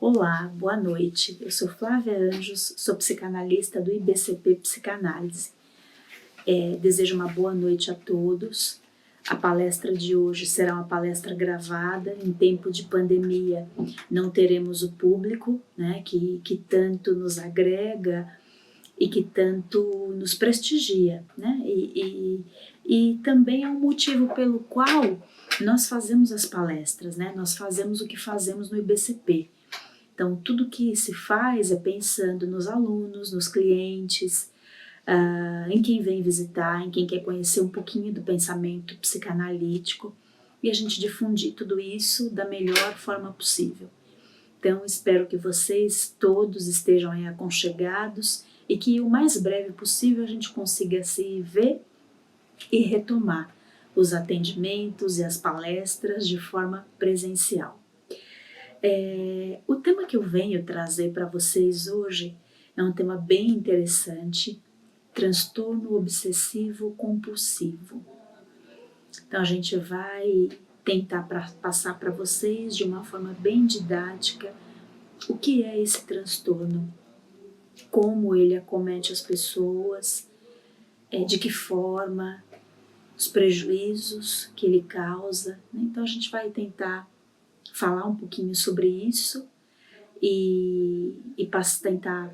Olá, boa noite. Eu sou Flávia Anjos, sou psicanalista do IBCP Psicanálise. Desejo uma boa noite a todos. A palestra de hoje será uma palestra gravada. Em tempo de pandemia não teremos o público, né, que tanto nos agrega e que tanto nos prestigia, né? E também é um motivo pelo qual nós fazemos as palestras, né? Nós fazemos o que fazemos no IBCP. Então, tudo que se faz é pensando nos alunos, nos clientes, em quem vem visitar, em quem quer conhecer um pouquinho do pensamento psicanalítico e a gente difundir tudo isso da melhor forma possível. Então, espero que vocês todos estejam aí aconchegados e que o mais breve possível a gente consiga se ver e retomar os atendimentos e as palestras de forma presencial. O tema que eu venho trazer para vocês hoje é um tema bem interessante, transtorno obsessivo compulsivo. Então a gente vai tentar passar para vocês de uma forma bem didática o que é esse transtorno, como ele acomete as pessoas, de que forma, os prejuízos que ele causa, né? Então a gente vai tentar falar um pouquinho sobre isso e tentar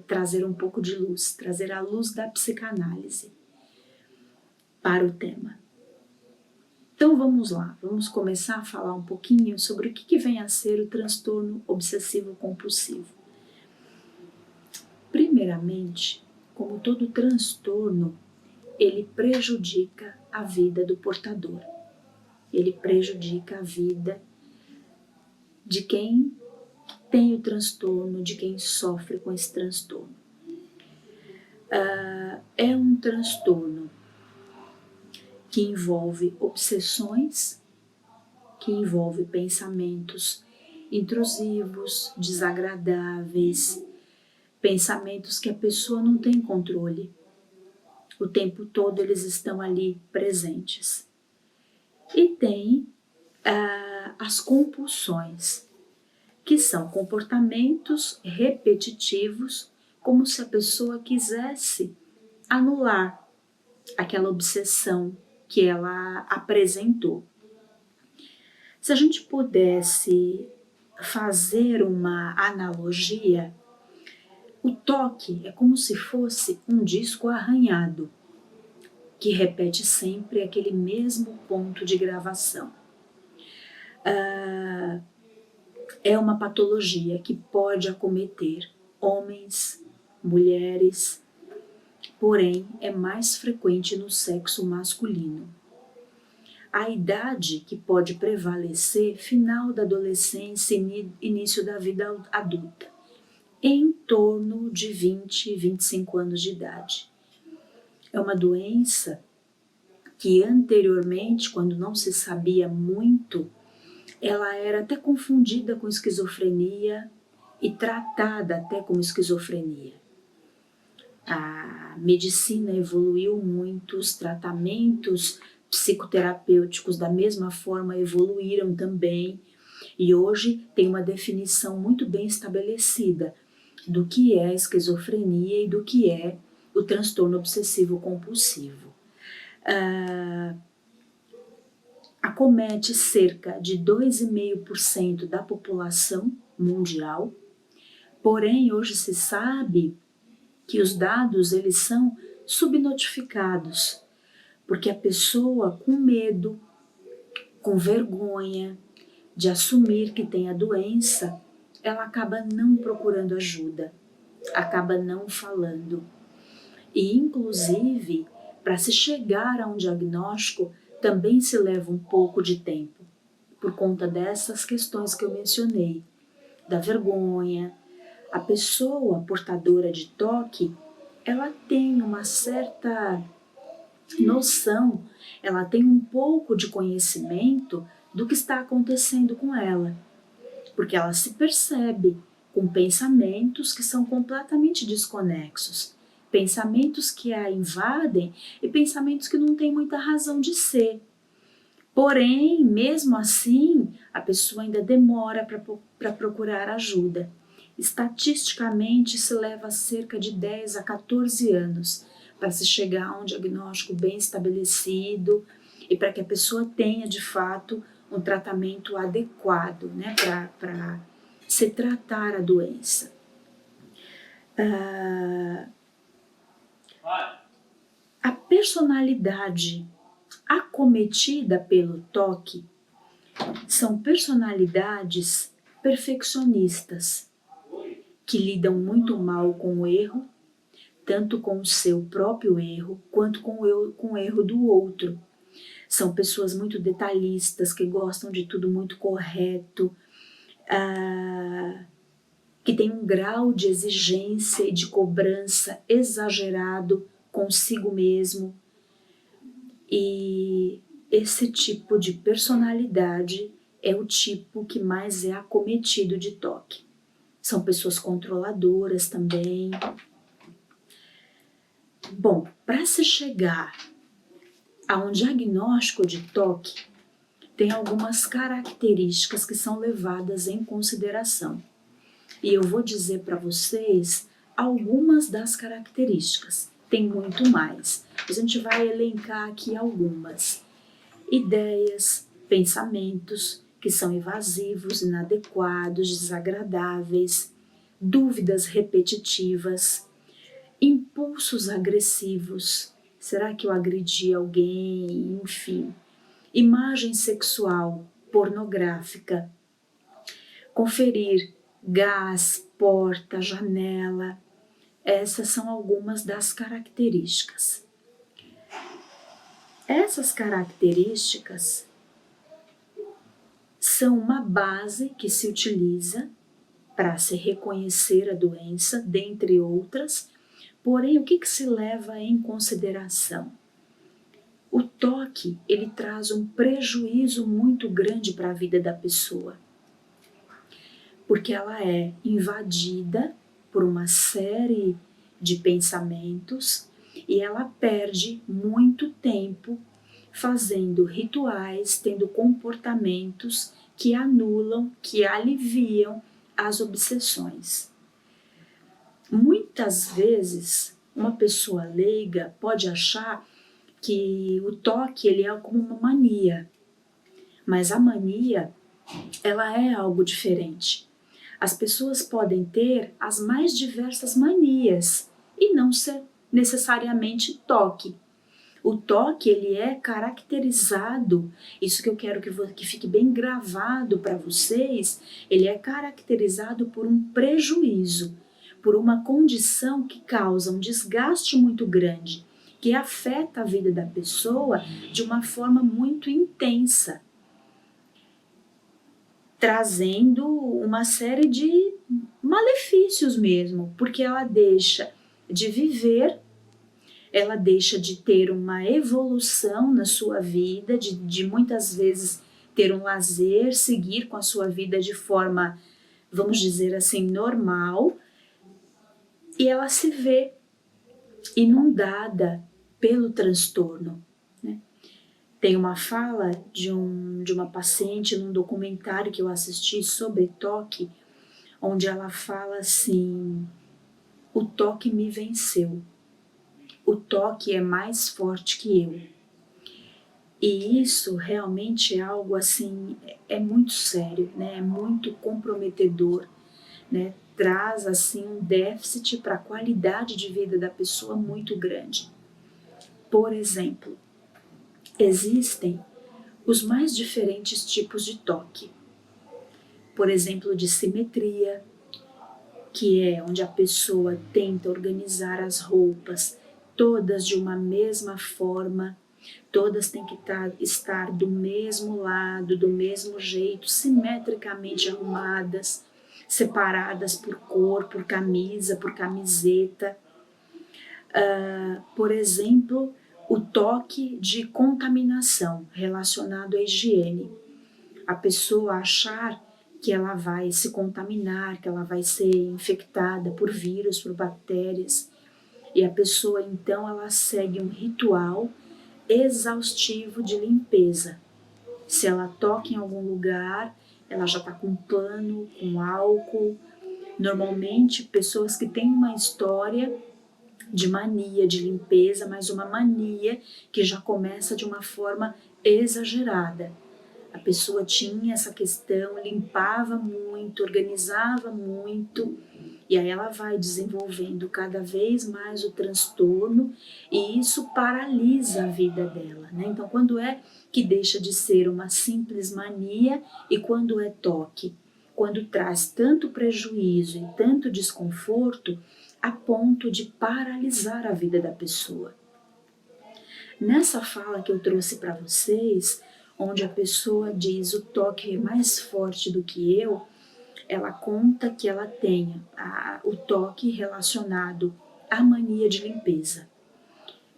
trazer um pouco de luz, trazer a luz da psicanálise para o tema. Então vamos lá, vamos começar a falar um pouquinho sobre o que vem a ser o transtorno obsessivo compulsivo. Primeiramente, como todo transtorno, ele prejudica a vida do portador. Ele prejudica a vida de quem tem o transtorno, de quem sofre com esse transtorno. É um transtorno que envolve obsessões, que envolve pensamentos intrusivos, desagradáveis, pensamentos que a pessoa não tem controle. O tempo todo eles estão ali presentes. E tem as compulsões, que são comportamentos repetitivos, como se a pessoa quisesse anular aquela obsessão que ela apresentou. Se a gente pudesse fazer uma analogia, o toque é como se fosse um disco arranhado, que repete sempre aquele mesmo ponto de gravação. É uma patologia que pode acometer homens, mulheres, porém é mais frequente no sexo masculino. A idade que pode prevalecer, final da adolescência e início da vida adulta, em torno de 20, 25 anos de idade. É uma doença que anteriormente, quando não se sabia muito, ela era até confundida com esquizofrenia e tratada até como esquizofrenia. A medicina evoluiu muito, os tratamentos psicoterapêuticos da mesma forma evoluíram também, e hoje tem uma definição muito bem estabelecida do que é a esquizofrenia e do que é o transtorno obsessivo compulsivo. Acomete cerca de 2,5% da população mundial, porém hoje se sabe que os dados eles são subnotificados, porque a pessoa com medo, com vergonha de assumir que tem a doença, ela acaba não procurando ajuda, acaba não falando. E inclusive, para se chegar a um diagnóstico, também se leva um pouco de tempo, por conta dessas questões que eu mencionei, da vergonha. A pessoa portadora de toque, ela tem uma certa noção, ela tem um pouco de conhecimento do que está acontecendo com ela, porque ela se percebe com pensamentos que são completamente desconexos, pensamentos que a invadem e pensamentos que não têm muita razão de ser. Porém, mesmo assim, a pessoa ainda demora para procurar ajuda. Estatisticamente, se leva cerca de 10 a 14 anos para se chegar a um diagnóstico bem estabelecido e para que a pessoa tenha, de fato, um tratamento adequado, né, para se tratar a doença. A personalidade acometida pelo toque são personalidades perfeccionistas, que lidam muito mal com o erro, tanto com o seu próprio erro, quanto com o erro do outro. São pessoas muito detalhistas, que gostam de tudo muito correto, que têm um grau de exigência e de cobrança exagerado consigo mesmo. E esse tipo de personalidade é o tipo que mais é acometido de toque. São pessoas controladoras também. Bom, para se chegar a um diagnóstico de toque, tem algumas características que são levadas em consideração. E eu vou dizer para vocês algumas das características. Tem muito mais. A gente vai elencar aqui algumas. Ideias, pensamentos que são evasivos, inadequados, desagradáveis, dúvidas repetitivas, impulsos agressivos. Será que eu agredi alguém? Enfim. Imagem sexual, pornográfica. Conferir gás, porta, janela. Essas são algumas das características. Essas características são uma base que se utiliza para se reconhecer a doença, dentre outras. Porém, o que se leva em consideração? O toque, ele traz um prejuízo muito grande para a vida da pessoa, porque ela é invadida por uma série de pensamentos e ela perde muito tempo fazendo rituais, tendo comportamentos que anulam, que aliviam as obsessões. Muitas vezes, uma pessoa leiga pode achar que o toque ele é como uma mania, mas a mania ela é algo diferente. As pessoas podem ter as mais diversas manias e não ser necessariamente toque. O toque ele é caracterizado, isso que eu quero que fique bem gravado para vocês, ele é caracterizado por um prejuízo, por uma condição que causa um desgaste muito grande, que afeta a vida da pessoa de uma forma muito intensa, trazendo uma série de malefícios mesmo, porque ela deixa de viver, ela deixa de ter uma evolução na sua vida, de muitas vezes ter um lazer, seguir com a sua vida de forma, vamos dizer assim, normal, e ela se vê inundada pelo transtorno. Tem uma fala de uma paciente num documentário que eu assisti sobre toque, onde ela fala assim: o toque me venceu, o toque é mais forte que eu. E isso realmente é algo assim, é muito sério, né? É muito comprometedor, né? Traz assim um déficit para a qualidade de vida da pessoa muito grande. Por exemplo, existem os mais diferentes tipos de toque. Por exemplo, de simetria, que é onde a pessoa tenta organizar as roupas todas de uma mesma forma, todas têm que estar do mesmo lado, do mesmo jeito, simetricamente arrumadas, separadas por cor, por camisa, por camiseta. Por exemplo, o toque de contaminação relacionado à higiene. A pessoa achar que ela vai se contaminar, que ela vai ser infectada por vírus, por bactérias. E a pessoa, então, ela segue um ritual exaustivo de limpeza. Se ela toca em algum lugar, ela já está com pano, com álcool. Normalmente, pessoas que têm uma história de mania de limpeza, mas uma mania que já começa de uma forma exagerada. A pessoa tinha essa questão, limpava muito, organizava muito, e aí ela vai desenvolvendo cada vez mais o transtorno e isso paralisa a vida dela, né? Então, quando é que deixa de ser uma simples mania e quando é toque? Quando traz tanto prejuízo e tanto desconforto a ponto de paralisar a vida da pessoa. Nessa fala que eu trouxe para vocês, onde a pessoa diz o toque é mais forte do que eu, ela conta que ela tem o toque relacionado à mania de limpeza.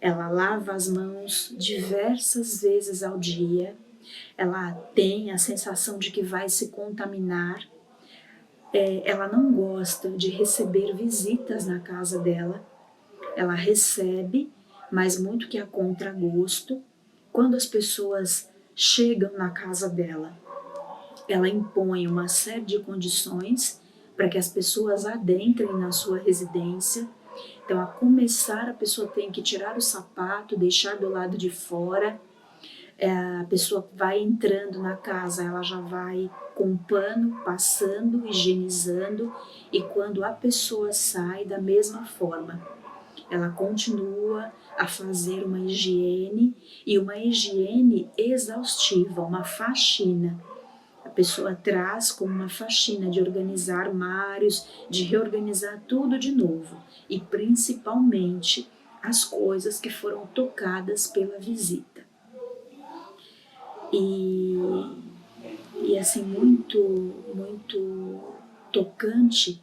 Ela lava as mãos diversas vezes ao dia, ela tem a sensação de que vai se contaminar, ela não gosta de receber visitas na casa dela, ela recebe, mas muito que a contragosto. Quando as pessoas chegam na casa dela, ela impõe uma série de condições para que as pessoas adentrem na sua residência. Então, a começar, a pessoa tem que tirar o sapato, deixar do lado de fora. A pessoa vai entrando na casa, ela já vai com um pano, passando, higienizando, e quando a pessoa sai, da mesma forma, ela continua a fazer uma higiene, e uma higiene exaustiva, uma faxina. A pessoa traz como uma faxina de organizar armários, de reorganizar tudo de novo, e principalmente as coisas que foram tocadas pela visita. E assim, muito tocante,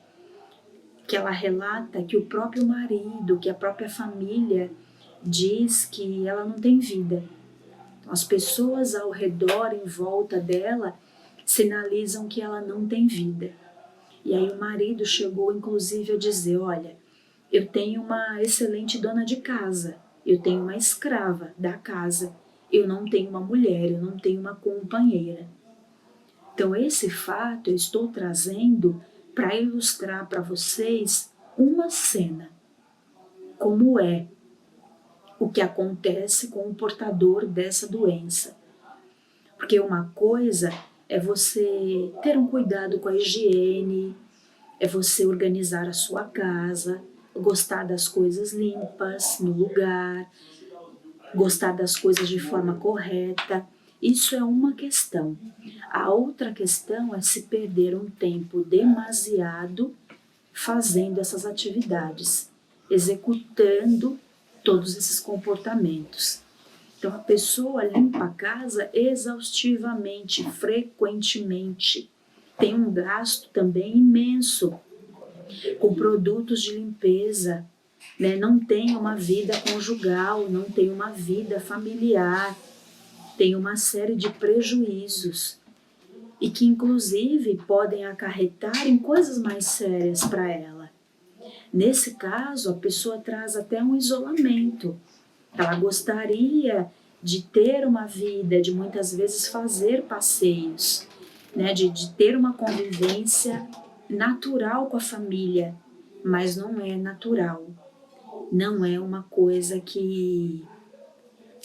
que ela relata que o próprio marido, que a própria família diz que ela não tem vida. Então, as pessoas ao redor, em volta dela, sinalizam que ela não tem vida. E aí o marido chegou inclusive a dizer, olha, eu tenho uma excelente dona de casa, eu tenho uma escrava da casa, eu não tenho uma mulher, eu não tenho uma companheira. Então esse fato eu estou trazendo para ilustrar para vocês uma cena, como é o que acontece com o portador dessa doença. Porque uma coisa é você ter um cuidado com a higiene, é você organizar a sua casa, gostar das coisas limpas no lugar, gostar das coisas de forma correta. Isso é uma questão. A outra questão é se perder um tempo demasiado fazendo essas atividades, executando todos esses comportamentos. Então a pessoa limpa a casa exaustivamente, frequentemente. Tem um gasto também imenso com produtos de limpeza, né? Não tem uma vida conjugal, não tem uma vida familiar, tem uma série de prejuízos e que inclusive podem acarretar em coisas mais sérias para ela. Nesse caso, a pessoa traz até um isolamento. Ela gostaria de ter uma vida, de muitas vezes fazer passeios, né? de ter uma convivência natural com a família, mas não é natural. Não é uma coisa que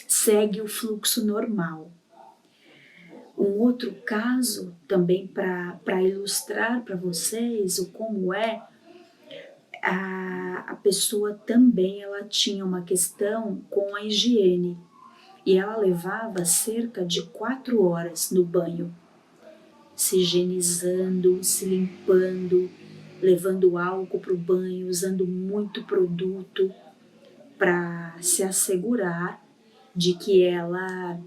segue o fluxo normal. Um outro caso, também para ilustrar para vocês o como é, a pessoa também ela tinha uma questão com a higiene e ela levava cerca de 4 horas no banho, se higienizando, se limpando, levando álcool para o banho, usando muito produto para se assegurar de que ela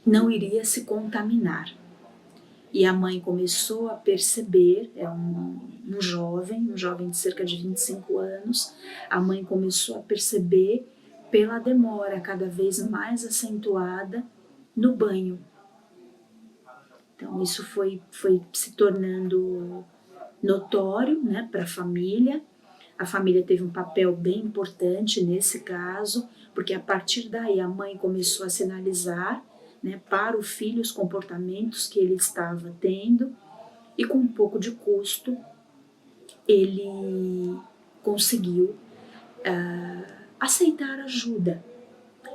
não iria se contaminar. E a mãe começou a perceber, é um jovem de cerca de 25 anos, a mãe começou a perceber pela demora cada vez mais acentuada no banho. Então isso foi se tornando notório, né, para a família. A família teve um papel bem importante nesse caso, porque a partir daí a mãe começou a sinalizar, né, para o filho os comportamentos que ele estava tendo, e com um pouco de custo ele conseguiu aceitar ajuda.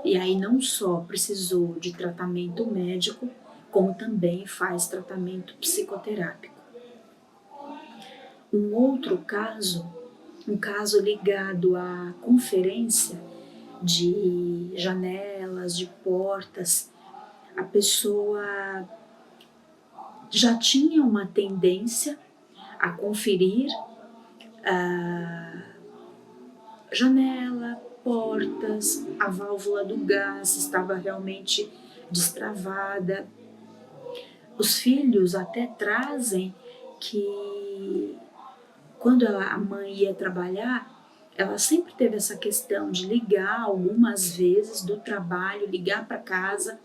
E aí não só precisou de tratamento médico, como também faz tratamento psicoterápico. Um outro caso, um caso ligado à conferência de janelas, de portas, a pessoa já tinha uma tendência a conferir a janela, portas, a válvula do gás estava realmente destravada. Os filhos até trazem que quando a mãe ia trabalhar, ela sempre teve essa questão de ligar algumas vezes do trabalho, ligar para casa,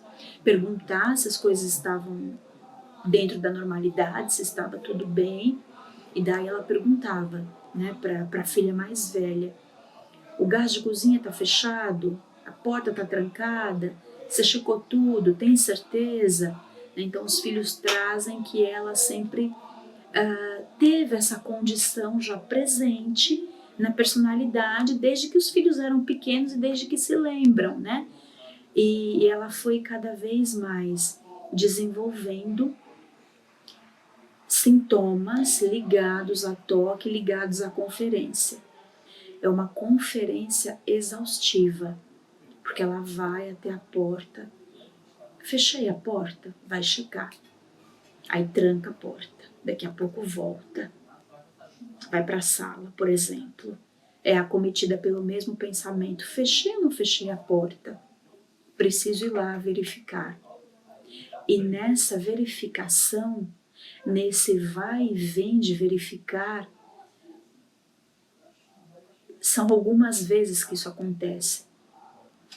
perguntar se as coisas estavam dentro da normalidade, se estava tudo bem. E daí ela perguntava, né, para a filha mais velha: o gás de cozinha está fechado? A porta está trancada? Você checou tudo? Tem certeza? Então os filhos trazem que ela sempre teve essa condição já presente na personalidade desde que os filhos eram pequenos e desde que se lembram, né? E ela foi cada vez mais desenvolvendo sintomas ligados a toque, ligados à conferência. É uma conferência exaustiva, porque ela vai até a porta, fechei a porta, vai checar, aí tranca a porta, daqui a pouco volta, vai para a sala, por exemplo, é acometida pelo mesmo pensamento: fechei ou não fechei a porta? Preciso ir lá verificar. E nessa verificação, nesse vai e vem de verificar, são algumas vezes que isso acontece.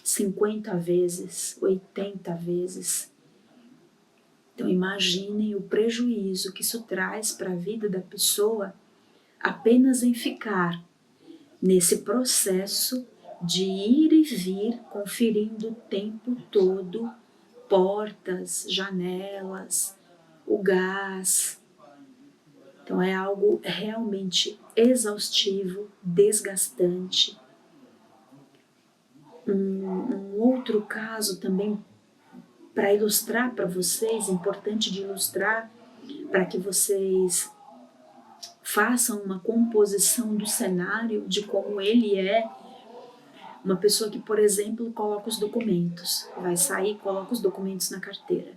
50 vezes, 80 vezes. Então imaginem o prejuízo que isso traz para a vida da pessoa apenas em ficar nesse processo de ir e vir, conferindo o tempo todo portas, janelas, o gás. Então é algo realmente exaustivo, desgastante. Um outro caso também para ilustrar para vocês, importante de ilustrar, para que vocês façam uma composição do cenário de como ele é. Uma pessoa que, por exemplo, coloca os documentos, vai sair e coloca os documentos na carteira.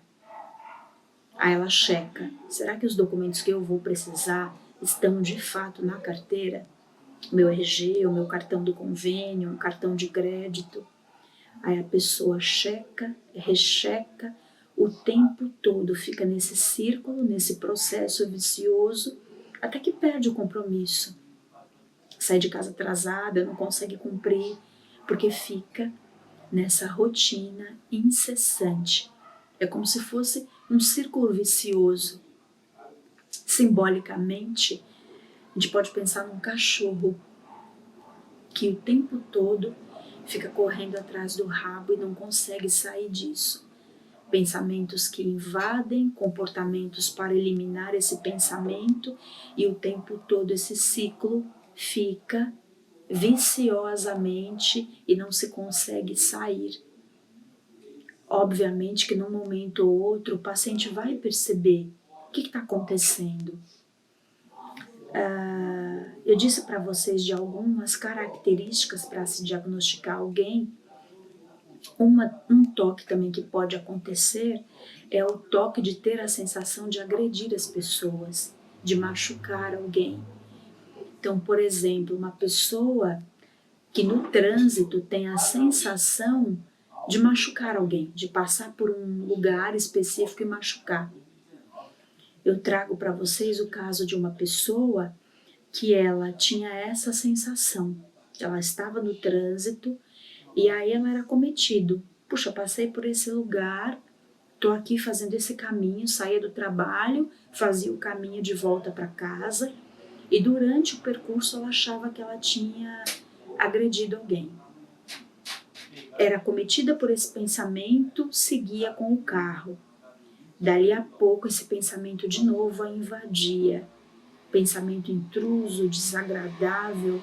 Aí ela checa: será que os documentos que eu vou precisar estão de fato na carteira? Meu RG, o meu cartão do convênio, um cartão de crédito. Aí a pessoa checa, recheca, o tempo todo fica nesse círculo, nesse processo vicioso, até que perde o compromisso. Sai de casa atrasada, não consegue cumprir, porque fica nessa rotina incessante. É como se fosse um círculo vicioso. Simbolicamente, a gente pode pensar num cachorro que o tempo todo fica correndo atrás do rabo e não consegue sair disso. Pensamentos que invadem, comportamentos para eliminar esse pensamento, e o tempo todo esse ciclo fica viciosamente e não se consegue sair. Obviamente que num momento ou outro o paciente vai perceber o que está acontecendo. Eu disse para vocês de algumas características para se diagnosticar alguém. Um toque também que pode acontecer é o toque de ter a sensação de agredir as pessoas, de machucar alguém. Então, por exemplo, uma pessoa que no trânsito tem a sensação de machucar alguém, de passar por um lugar específico e machucar. Eu trago para vocês o caso de uma pessoa que ela tinha essa sensação. Ela estava no trânsito e aí ela era cometido. Puxa, passei por esse lugar, estou aqui fazendo esse caminho, saía do trabalho, fazia o caminho de volta para casa, e durante o percurso ela achava que ela tinha agredido alguém. era acometida por esse pensamento, seguia com o carro. Dali a pouco esse pensamento de novo a invadia. Pensamento intruso, desagradável,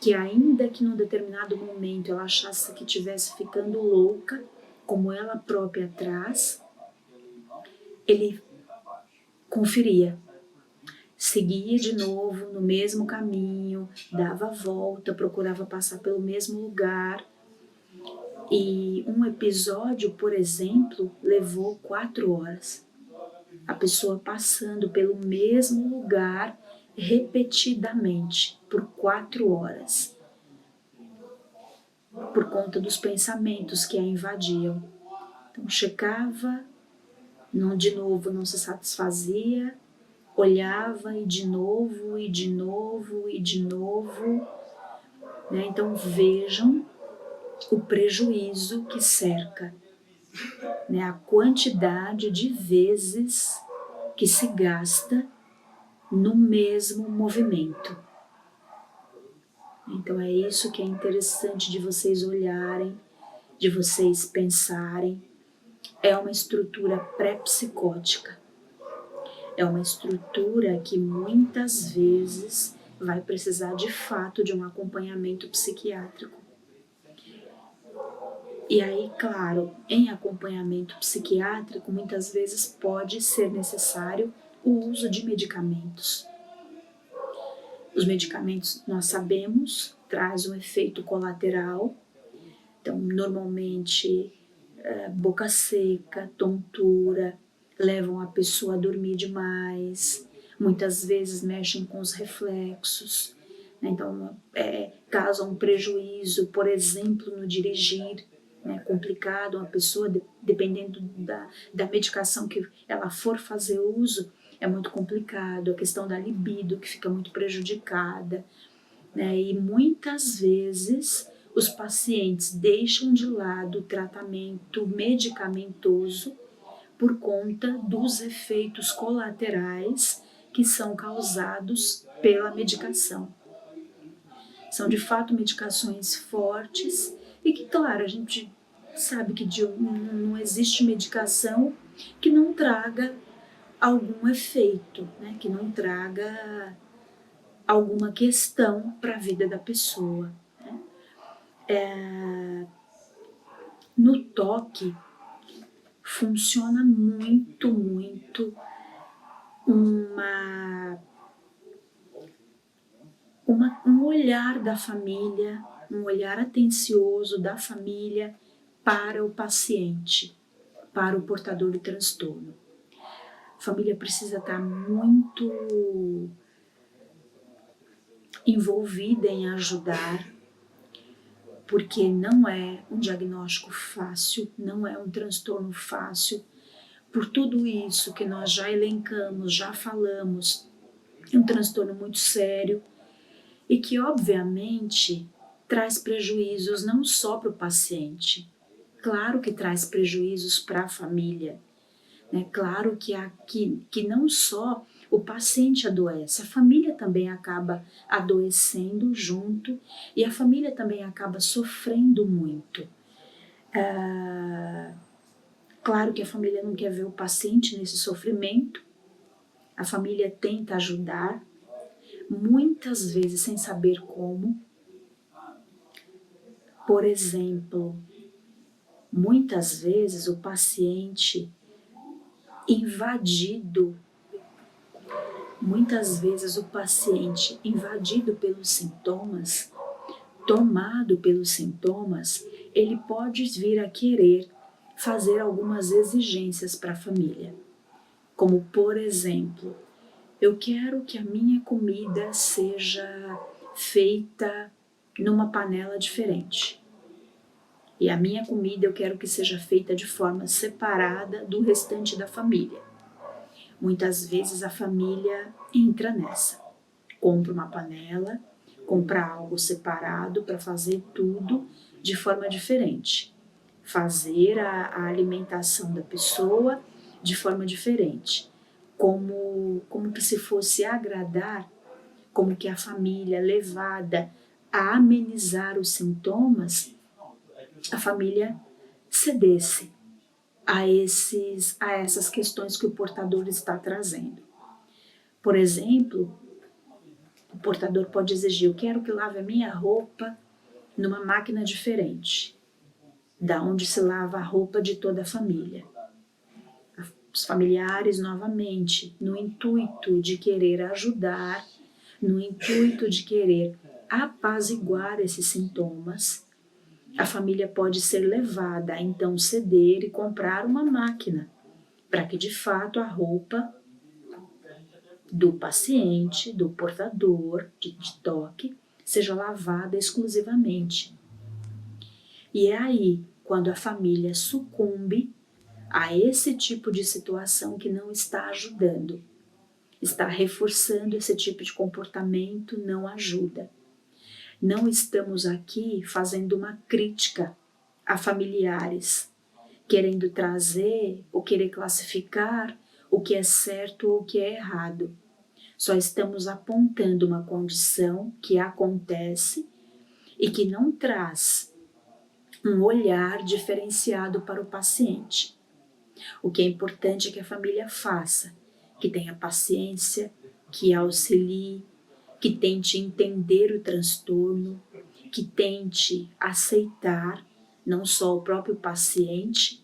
que ainda que num determinado momento ela achasse que estivesse ficando louca, como ela própria traz, ele conferia. Seguia de novo no mesmo caminho, dava a volta, procurava passar pelo mesmo lugar. E um episódio, por exemplo, levou 4 horas. A pessoa passando pelo mesmo lugar repetidamente por 4 horas, por conta dos pensamentos que a invadiam. Então checava, de novo não se satisfazia, olhava e de novo, e de novo, e de novo. Né? Então vejam o prejuízo que cerca, né? A quantidade de vezes que se gasta no mesmo movimento. Então é isso que é interessante de vocês olharem, de vocês pensarem. É uma estrutura pré-psicótica. É uma estrutura que muitas vezes vai precisar de fato de um acompanhamento psiquiátrico. E aí, claro, em acompanhamento psiquiátrico, muitas vezes pode ser necessário o uso de medicamentos. Os medicamentos, nós sabemos, traz um efeito colateral. Então, normalmente, boca seca, tontura, levam a pessoa a dormir demais, muitas vezes mexem com os reflexos, né? Então causam um prejuízo, por exemplo, no dirigir, né? Complicado, uma pessoa, dependendo da medicação que ela for fazer uso, é muito complicado, a questão da libido que fica muito prejudicada, né? E muitas vezes os pacientes deixam de lado o tratamento medicamentoso por conta dos efeitos colaterais que são causados pela medicação. São de fato medicações fortes e que, claro, a gente sabe que não existe medicação que não traga algum efeito, né? Que não traga alguma questão para a vida da pessoa. No toque, funciona muito um olhar da família, um olhar atencioso da família para o paciente, para o portador do transtorno. A família precisa estar muito envolvida em ajudar, porque não é um diagnóstico fácil, não é um transtorno fácil. Por tudo isso que nós já elencamos, já falamos, é um transtorno muito sério e que, obviamente, traz prejuízos não só para o paciente, claro que traz prejuízos para a família, né? Claro que não só o paciente adoece, a família também acaba adoecendo junto e a família também acaba sofrendo muito. Claro que a família não quer ver o paciente nesse sofrimento, a família tenta ajudar, muitas vezes sem saber como. Por exemplo, muitas vezes o paciente invadido pelos sintomas, tomado pelos sintomas, ele pode vir a querer fazer algumas exigências para a família. Como, por exemplo, eu quero que a minha comida seja feita numa panela diferente. E a minha comida eu quero que seja feita de forma separada do restante da família. Muitas vezes a família entra nessa. Compra uma panela, compra algo separado para fazer tudo de forma diferente. Fazer a alimentação da pessoa de forma diferente. Como que se fosse agradar, como que a família levada a amenizar os sintomas, a família cedesse a essas questões que o portador está trazendo. Por exemplo, o portador pode exigir: eu quero que lave a minha roupa numa máquina diferente, da onde se lava a roupa de toda a família. Os familiares, novamente, no intuito de querer ajudar, no intuito de querer apaziguar esses sintomas, a família pode ser levada a então ceder e comprar uma máquina, para que de fato a roupa do paciente, do portador de toque, seja lavada exclusivamente. E é aí, quando a família sucumbe a esse tipo de situação que não está ajudando, está reforçando esse tipo de comportamento, não ajuda. Não estamos aqui fazendo uma crítica a familiares, querendo trazer ou querer classificar o que é certo ou o que é errado. Só estamos apontando uma condição que acontece e que não traz um olhar diferenciado para o paciente. O que é importante é que a família faça, que tenha paciência, que auxilie, que tente entender o transtorno, que tente aceitar não só o próprio paciente,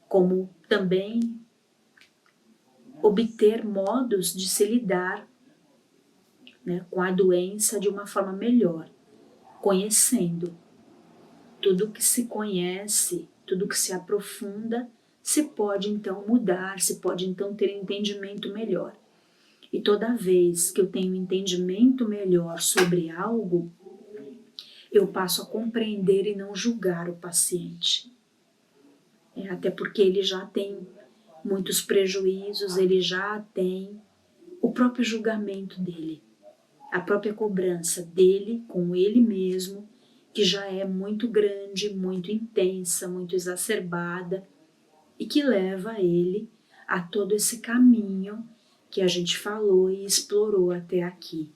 como também obter modos de se lidar, né, com a doença de uma forma melhor, conhecendo. Tudo que se conhece, tudo que se aprofunda, se pode então mudar, se pode então ter entendimento melhor. E toda vez que eu tenho entendimento melhor sobre algo, eu passo a compreender e não julgar o paciente. Até porque ele já tem muitos prejuízos, ele já tem o próprio julgamento dele, a própria cobrança dele com ele mesmo, que já é muito grande, muito intensa, muito exacerbada, e que leva ele a todo esse caminho que a gente falou e explorou até aqui.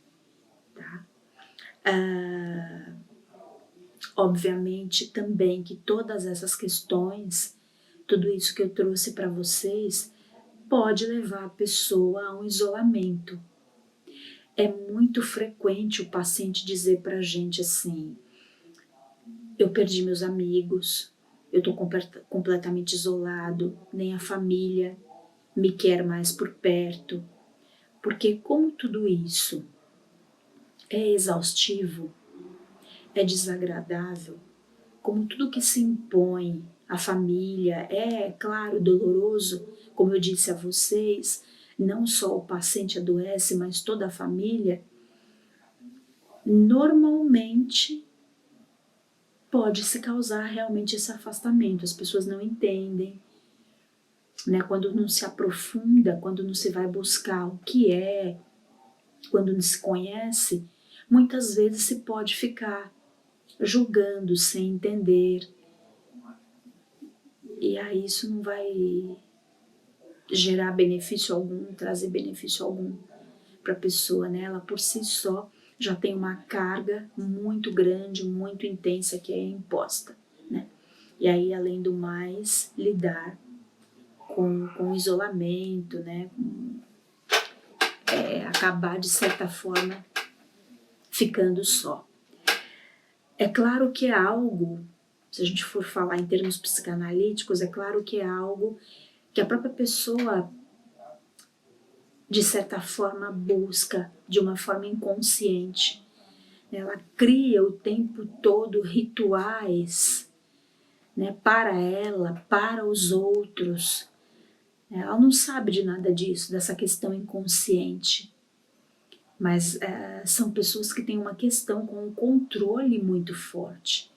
Tá? Obviamente também que todas essas questões, tudo isso que eu trouxe para vocês, pode levar a pessoa a um isolamento. É muito frequente o paciente dizer para a gente assim: eu perdi meus amigos, eu estou completamente isolado, nem a família me quer mais por perto. Porque como tudo isso é exaustivo, é desagradável, como tudo que se impõe à família é, claro, doloroso, como eu disse a vocês, não só o paciente adoece, mas toda a família, normalmente pode se causar realmente esse afastamento. As pessoas não entendem, né? Quando não se aprofunda, quando não se vai buscar o que é, quando não se conhece, muitas vezes se pode ficar julgando sem entender. E aí isso não vai gerar benefício algum, trazer benefício algum para a pessoa, né? Ela por si só já tem uma carga muito grande, muito intensa que é imposta, né? E aí, além do mais, lidar com o isolamento, né? Acabar, de certa forma, ficando só. É claro que é algo, se a gente for falar em termos psicanalíticos, é claro que é algo que a própria pessoa, de certa forma, busca de uma forma inconsciente. Ela cria o tempo todo rituais, né, para ela, para os outros. Ela não sabe de nada disso, dessa questão inconsciente. Mas são pessoas que têm uma questão com um controle muito forte.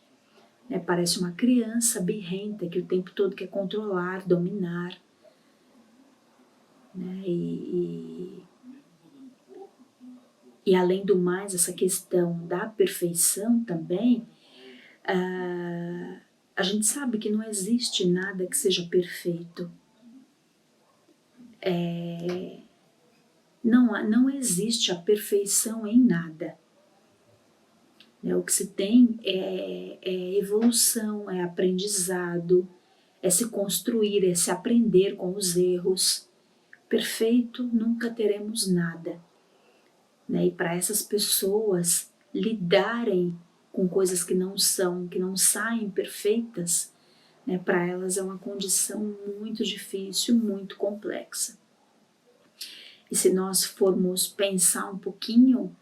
Parece uma criança birrenta que o tempo todo quer controlar, dominar. Né? E além do mais, essa questão da perfeição também, a gente sabe que não existe nada que seja perfeito. Não existe a perfeição em nada. né? O que se tem é evolução, é aprendizado, é se construir, é se aprender com os erros. Perfeito nunca teremos nada, né? E para essas pessoas lidarem com coisas que não são, que não saem perfeitas, né? Para elas é uma condição muito difícil, muito complexa. E se nós formos pensar um pouquinho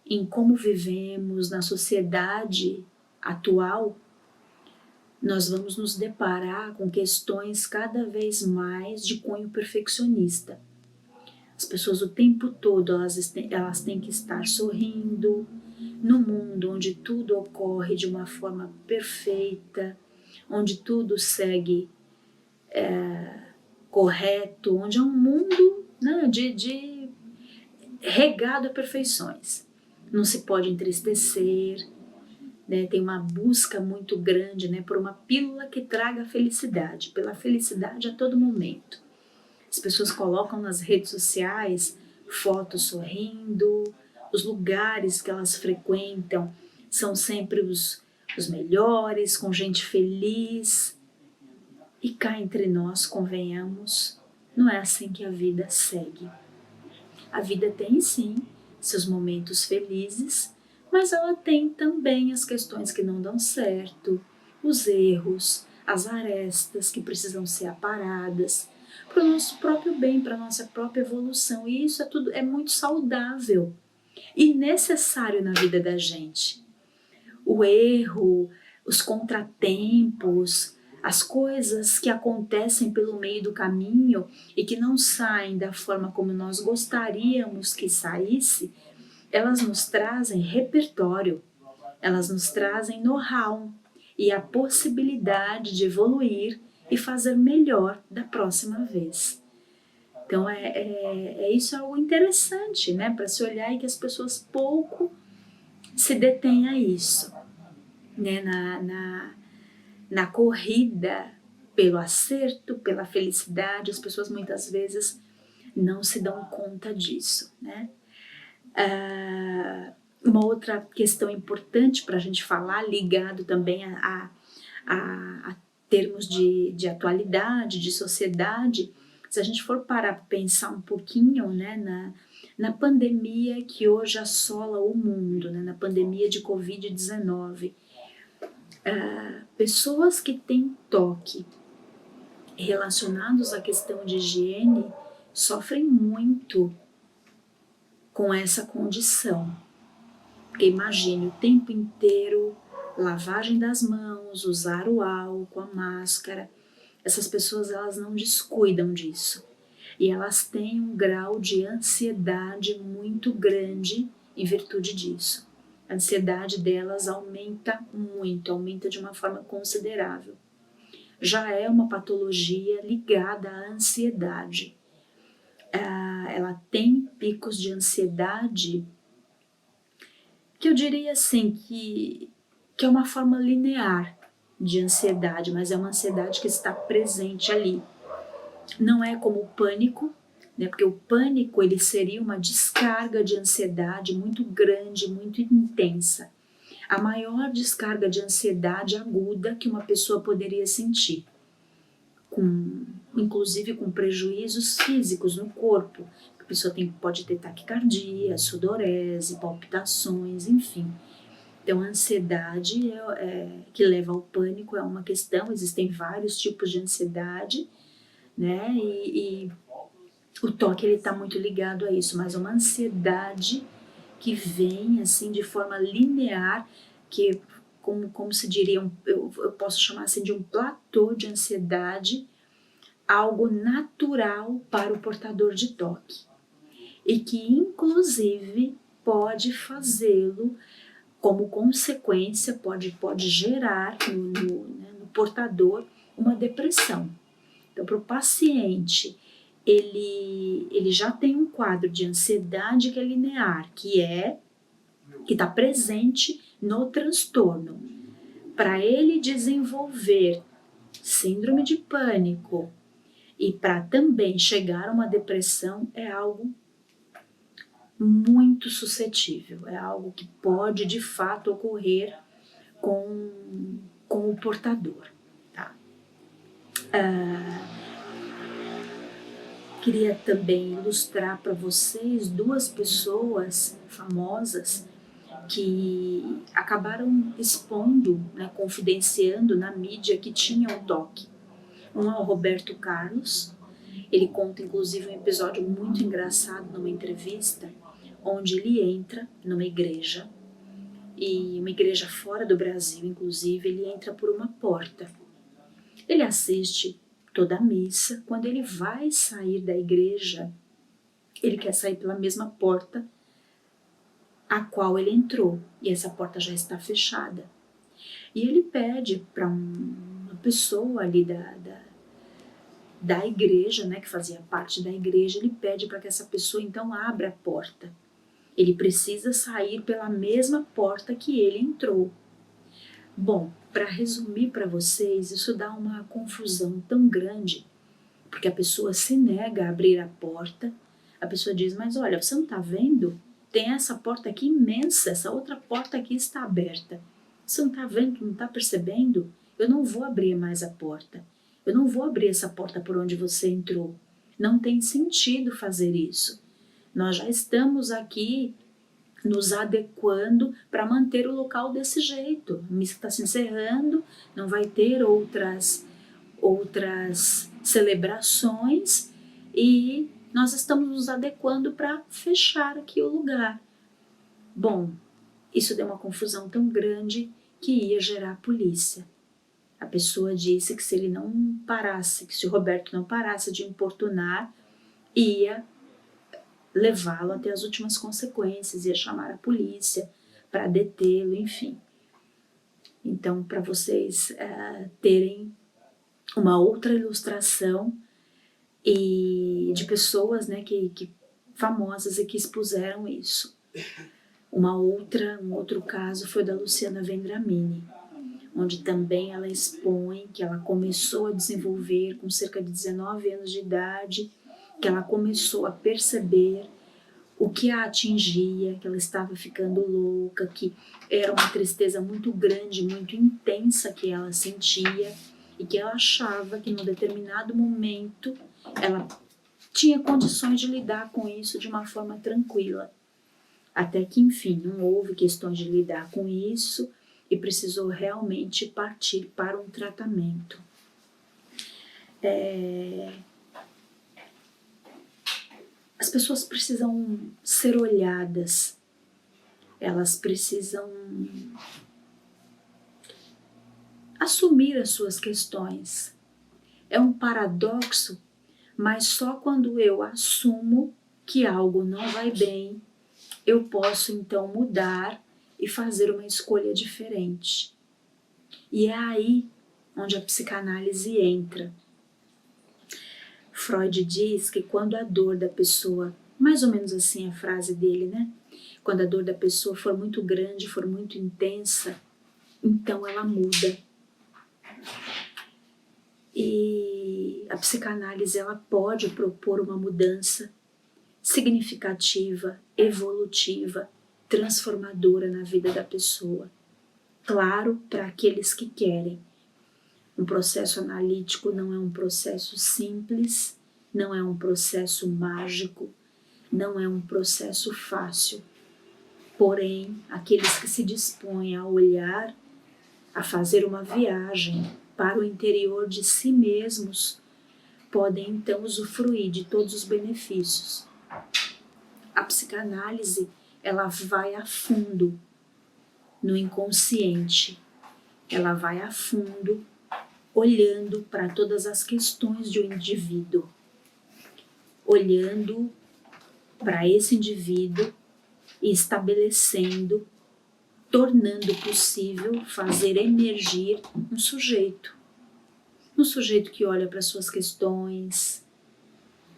em como vivemos na sociedade atual, nós vamos nos deparar com questões cada vez mais de cunho perfeccionista. As pessoas o tempo todo elas têm que estar sorrindo, no mundo onde tudo ocorre de uma forma perfeita, onde tudo segue correto, onde é um mundo, né, de regado a perfeições. Não se pode entristecer, né, tem uma busca muito grande, né, por uma pílula que traga felicidade, pela felicidade a todo momento. As pessoas colocam nas redes sociais fotos sorrindo, os lugares que elas frequentam são sempre os melhores, com gente feliz. E cá entre nós, convenhamos, não é assim que a vida segue. A vida tem sim seus momentos felizes, mas ela tem também as questões que não dão certo, os erros, as arestas que precisam ser aparadas para o nosso próprio bem, para a nossa própria evolução. E isso é muito saudável e necessário na vida da gente. O erro, os contratempos, as coisas que acontecem pelo meio do caminho e que não saem da forma como nós gostaríamos que saísse, elas nos trazem repertório, elas nos trazem know-how e a possibilidade de evoluir e fazer melhor da próxima vez. Então isso é algo interessante, né, para se olhar e que as pessoas pouco se detêm a isso, né, na corrida pelo acerto, pela felicidade, as pessoas muitas vezes não se dão conta disso, né? Uma outra questão importante para a gente falar, ligado também a termos de atualidade, de sociedade, se a gente for parar para pensar um pouquinho, né, na pandemia que hoje assola o mundo, né, na pandemia de Covid-19, pessoas que têm toque relacionados à questão de higiene sofrem muito com essa condição. Porque imagine o tempo inteiro, lavagem das mãos, usar o álcool, a máscara. Essas pessoas elas não descuidam disso. E elas têm um grau de ansiedade muito grande em virtude disso. A ansiedade delas aumenta muito, aumenta de uma forma considerável. Já é uma patologia ligada à ansiedade. Ela tem picos de ansiedade que eu diria assim, que é uma forma linear de ansiedade, mas é uma ansiedade que está presente ali. Não é como o pânico, né? Porque o pânico ele seria uma descarga de ansiedade muito grande, muito intensa. A maior descarga de ansiedade aguda que uma pessoa poderia sentir, inclusive com prejuízos físicos no corpo. A pessoa pode ter taquicardia, sudorese, palpitações, enfim. Então, a ansiedade que leva ao pânico é uma questão, existem vários tipos de ansiedade, né? E o toque está muito ligado a isso, mas uma ansiedade que vem assim de forma linear, que como se diria, eu posso chamar assim de um platô de ansiedade, algo natural para o portador de toque e que inclusive pode fazê-lo como consequência, pode gerar no portador uma depressão. Então, para o paciente, ele já tem um quadro de ansiedade que é linear, que está presente no transtorno. Para ele desenvolver síndrome de pânico e para também chegar a uma depressão é algo muito suscetível, é algo que pode de fato ocorrer com o portador. Tá? Queria também ilustrar para vocês 2 pessoas famosas que acabaram expondo, né, confidenciando na mídia que tinham toque. Um é o Roberto Carlos. Ele conta inclusive um episódio muito engraçado numa entrevista, onde ele entra numa igreja, e uma igreja fora do Brasil, inclusive, ele entra por uma porta. Ele assiste toda a missa. Quando ele vai sair da igreja, ele quer sair pela mesma porta a qual ele entrou, e essa porta já está fechada. E ele pede para uma pessoa ali da igreja, né, que fazia parte da igreja, ele pede para que essa pessoa então abra a porta. Ele precisa sair pela mesma porta que ele entrou. Bom, para resumir para vocês, isso dá uma confusão tão grande, porque a pessoa se nega a abrir a porta. A pessoa diz, mas olha, você não está vendo? Tem essa porta aqui imensa, essa outra porta aqui está aberta. Você não está vendo, não está percebendo? Eu não vou abrir mais a porta. Eu não vou abrir essa porta por onde você entrou. Não tem sentido fazer isso. Nós já estamos aqui nos adequando para manter o local desse jeito. A missa está se encerrando, não vai ter outras celebrações e nós estamos nos adequando para fechar aqui o lugar. Bom, isso deu uma confusão tão grande que ia gerar polícia. A pessoa disse que se ele não parasse, que se o Roberto não parasse de importunar, ia levá-lo até as últimas consequências, ia chamar a polícia para detê-lo, enfim. Então, para vocês terem uma outra ilustração e de pessoas, né, que famosas e que expuseram isso. Um outro caso foi da Luciana Vendramini, onde também ela expõe que ela começou a desenvolver com cerca de 19 anos de idade, que ela começou a perceber o que a atingia, que ela estava ficando louca, que era uma tristeza muito grande, muito intensa que ela sentia e que ela achava que num determinado momento ela tinha condições de lidar com isso de uma forma tranquila. Até que, enfim, não houve questões de lidar com isso e precisou realmente partir para um tratamento. As pessoas precisam ser olhadas, elas precisam assumir as suas questões. É um paradoxo, mas só quando eu assumo que algo não vai bem, eu posso então mudar e fazer uma escolha diferente. E é aí onde a psicanálise entra. Freud diz que quando a dor da pessoa, mais ou menos assim a frase dele, né? Quando a dor da pessoa for muito grande, for muito intensa, então ela muda. E a psicanálise ela pode propor uma mudança significativa, evolutiva, transformadora na vida da pessoa. Claro, para aqueles que querem. Um processo analítico não é um processo simples, não é um processo mágico, não é um processo fácil. Porém, aqueles que se dispõem a olhar, a fazer uma viagem para o interior de si mesmos, podem então usufruir de todos os benefícios. A psicanálise, ela vai a fundo no inconsciente, ela vai a fundo olhando para todas as questões de um indivíduo, olhando para esse indivíduo e estabelecendo, tornando possível fazer emergir um sujeito que olha para suas questões,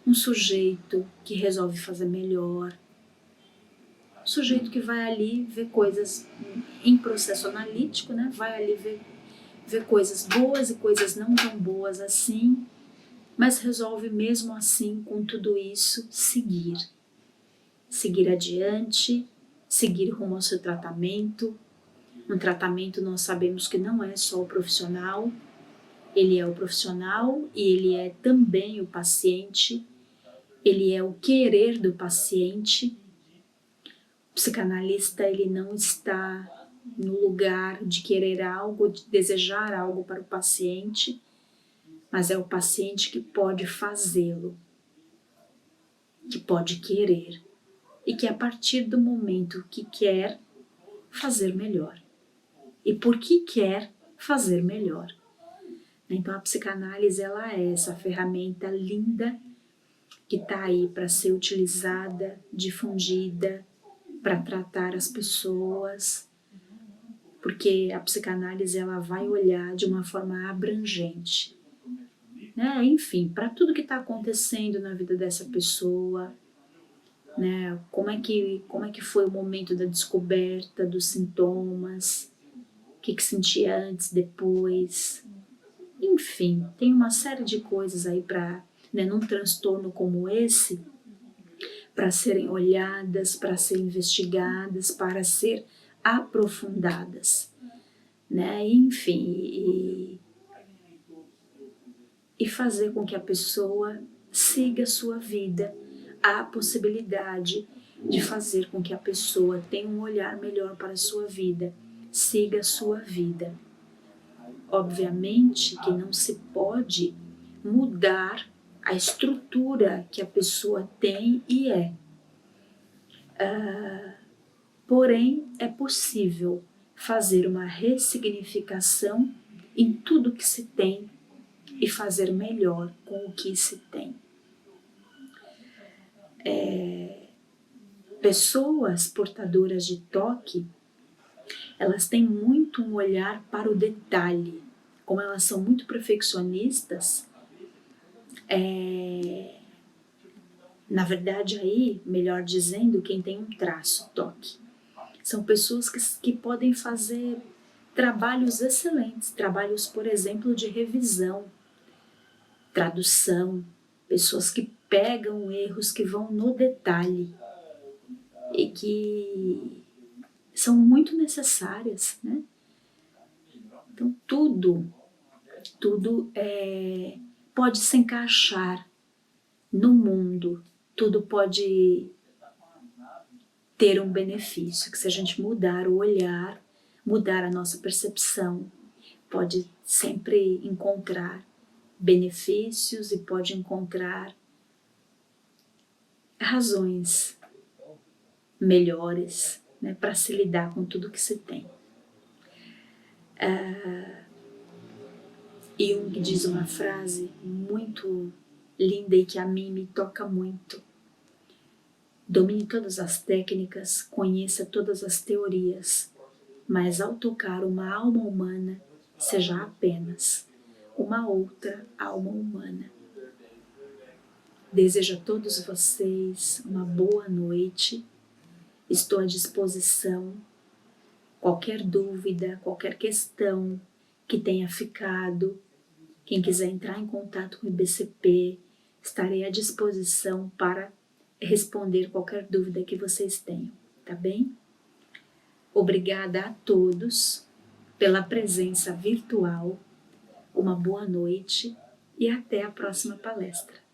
um sujeito que resolve fazer melhor, um sujeito que vai ali ver coisas em processo analítico, né? Vai ali ver coisas boas e coisas não tão boas assim, mas resolve mesmo assim, com tudo isso, seguir seguir adiante, seguir rumo ao seu tratamento. Um tratamento nós sabemos que não é só o profissional, ele é o profissional e ele é também o paciente, ele é o querer do paciente. O psicanalista ele não está no lugar de querer algo, de desejar algo para o paciente, mas é o paciente que pode fazê-lo, que pode querer e que a partir do momento que quer fazer melhor. E por que quer fazer melhor? Então a psicanálise ela é essa ferramenta linda que está aí para ser utilizada, difundida, para tratar as pessoas, porque a psicanálise ela vai olhar de uma forma abrangente, né? Enfim, para tudo que está acontecendo na vida dessa pessoa, né? Como é que foi o momento da descoberta dos sintomas, o que sentia antes, depois, enfim, tem uma série de coisas aí para, né, num transtorno como esse, para serem olhadas, para serem investigadas, para ser aprofundadas, né? Enfim, e fazer com que a pessoa siga a sua vida. Há a possibilidade de fazer com que a pessoa tenha um olhar melhor para a sua vida, siga a sua vida. Obviamente que não se pode mudar a estrutura que a pessoa tem e é. Porém, é possível fazer uma ressignificação em tudo que se tem e fazer melhor com o que se tem. Pessoas portadoras de toque, elas têm muito um olhar para o detalhe. Como elas são muito perfeccionistas, na verdade aí, melhor dizendo, quem tem um traço toque. São pessoas que podem fazer trabalhos excelentes, trabalhos, por exemplo, de revisão, tradução, pessoas que pegam erros que vão no detalhe e que são muito necessárias, né? Então tudo pode se encaixar no mundo, tudo pode ter um benefício, que se a gente mudar o olhar, mudar a nossa percepção, pode sempre encontrar benefícios e pode encontrar razões melhores, né, para se lidar com tudo que se tem. Jung diz uma frase muito linda e que a mim me toca muito. Domine todas as técnicas, conheça todas as teorias, mas ao tocar uma alma humana, seja apenas uma outra alma humana. Desejo a todos vocês uma boa noite. Estou à disposição. Qualquer dúvida, qualquer questão que tenha ficado, quem quiser entrar em contato com o IBCP, estarei à disposição para responder qualquer dúvida que vocês tenham, tá bem? Obrigada a todos pela presença virtual, uma boa noite e até a próxima palestra.